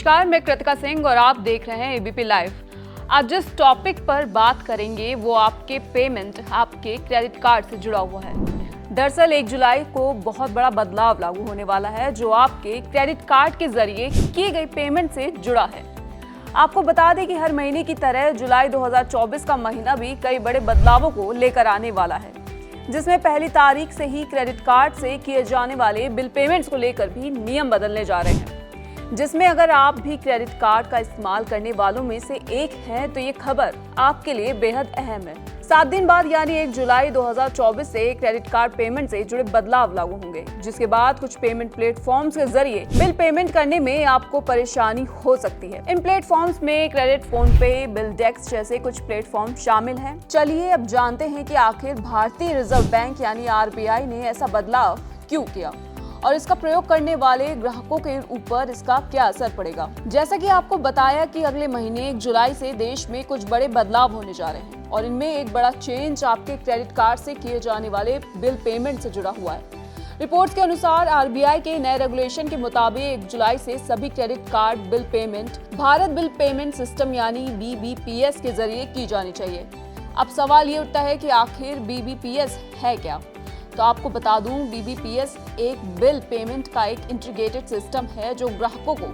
नमस्कार, मैं कृतिका सिंह और आप देख रहे हैं एबीपी लाइव। आज जिस टॉपिक पर बात करेंगे वो आपके पेमेंट, आपके क्रेडिट कार्ड से जुड़ा हुआ है। दरअसल 1 जुलाई को बहुत बड़ा बदलाव लागू होने वाला है जो आपके क्रेडिट कार्ड के जरिए की गई पेमेंट से जुड़ा है। आपको बता दें कि हर महीने की तरह जुलाई 2024 का महीना भी कई बड़े बदलावों को लेकर आने वाला है, जिसमें पहली तारीख से ही क्रेडिट कार्ड से किए जाने वाले बिल पेमेंट्स को लेकर भी नियम बदलने जा रहे हैं। जिसमें अगर आप भी क्रेडिट कार्ड का इस्तेमाल करने वालों में से एक हैं तो ये खबर आपके लिए बेहद अहम है। 7 दिन बाद यानी 1 जुलाई 2024 से क्रेडिट कार्ड पेमेंट से जुड़े बदलाव लागू होंगे, जिसके बाद कुछ पेमेंट प्लेटफॉर्म्स के जरिए बिल पेमेंट करने में आपको परेशानी हो सकती है। इन प्लेटफॉर्म्स में क्रेडिट, फोन पे, बिलडेक्स जैसे कुछ प्लेटफॉर्म शामिल हैं। चलिए अब जानते हैं कि आखिर भारतीय रिजर्व बैंक यानी आरबीआई ने ऐसा बदलाव क्यों किया और इसका प्रयोग करने वाले ग्राहकों के ऊपर इसका क्या असर पड़ेगा। जैसा कि आपको बताया कि अगले महीने 1 जुलाई से देश में कुछ बड़े बदलाव होने जा रहे हैं और इनमें एक बड़ा चेंज आपके क्रेडिट कार्ड से किए जाने वाले बिल पेमेंट से जुड़ा हुआ है। रिपोर्ट्स के अनुसार आरबीआई के नए रेगुलेशन के मुताबिक 1 जुलाई से सभी credit card bill payment Bharat bill payment system यानी बीबीपीएस के जरिए की जानी चाहिए। अब सवाल ये उठता है कि आखिर बीबीपीएस है क्या। तो आपको बता दूं, बीबीपीएस एक बिल पेमेंट का एक इंटीग्रेटेड सिस्टम है जो ग्राहकों को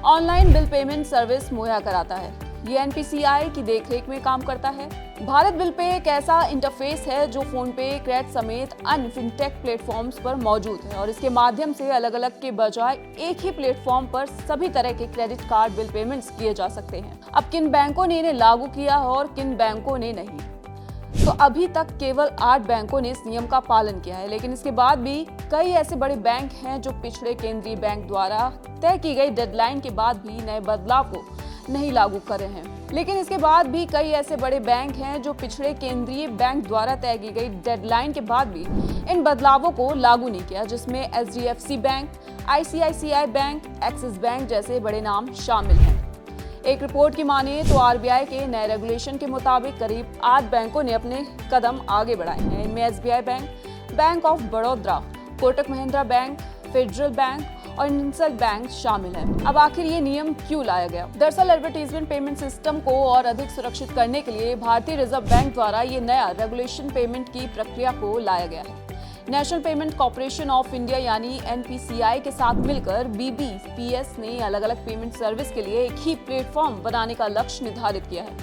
ऑनलाइन बिल पेमेंट सर्विस मुहैया कराता है। ये एनपीसीआई की देखरेख में काम करता है। भारत बिल पे एक ऐसा इंटरफेस है जो फोन पे, क्रैच समेत अन्य फिनटेक प्लेटफॉर्म्स पर मौजूद है और इसके माध्यम से अलग अलग के बजाय एक ही प्लेटफॉर्म पर सभी तरह के क्रेडिट कार्ड बिल पेमेंट्स किए जा सकते हैं। अब किन बैंकों ने इन्हें लागू किया और किन बैंकों ने नहीं, तो अभी तक केवल 8 बैंकों ने इस नियम का पालन किया है, लेकिन इसके बाद भी कई ऐसे बड़े बैंक हैं जो पिछले केंद्रीय बैंक द्वारा तय की गई डेडलाइन के बाद भी नए बदलाव को नहीं लागू कर रहे हैं। लेकिन इसके बाद भी कई ऐसे बड़े बैंक हैं जो पिछले केंद्रीय बैंक द्वारा तय की गई डेडलाइन के बाद भी इन बदलावों को लागू नहीं किया, जिसमें HDFC bank, ICICI bank, axis bank जैसे बड़े नाम शामिल हैं। एक रिपोर्ट की माने तो आरबीआई के नए रेगुलेशन के मुताबिक करीब 8 बैंकों ने अपने कदम आगे बढ़ाए हैं। इनमें SBI bank, bank of Baroda, Kotak Mahindra bank, federal bank और इंडसइंड बैंक शामिल हैं। अब आखिर ये नियम क्यों लाया गया? दरअसल एडवर्टाइजमेंट पेमेंट सिस्टम को और अधिक सुरक्षित करने के लिए भारतीय रिजर्व बैंक द्वारा ये नया रेगुलेशन पेमेंट की प्रक्रिया को लाया गया है। National payment corporation of India यानी एनपीसीआई के साथ मिलकर बीबीपीएस ने अलग अलग पेमेंट सर्विस के लिए एक ही प्लेटफॉर्म बनाने का लक्ष्य निर्धारित किया है।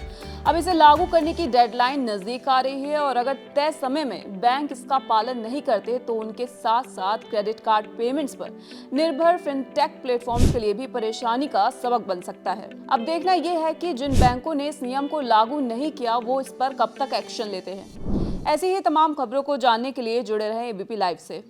अब इसे लागू करने की डेडलाइन नजदीक आ रही है और अगर तय समय में बैंक इसका पालन नहीं करते तो उनके साथ साथ क्रेडिट कार्ड पेमेंट्स पर निर्भर फिनटेक प्लेटफॉर्म्स के लिए भी परेशानी का सबक बन सकता है। अब देखना यह है कि जिन बैंकों ने इस नियम को लागू नहीं किया वो इस पर कब तक एक्शन लेते हैं। ऐसी ही तमाम खबरों को जानने के लिए जुड़े रहें एबीपी लाइव से।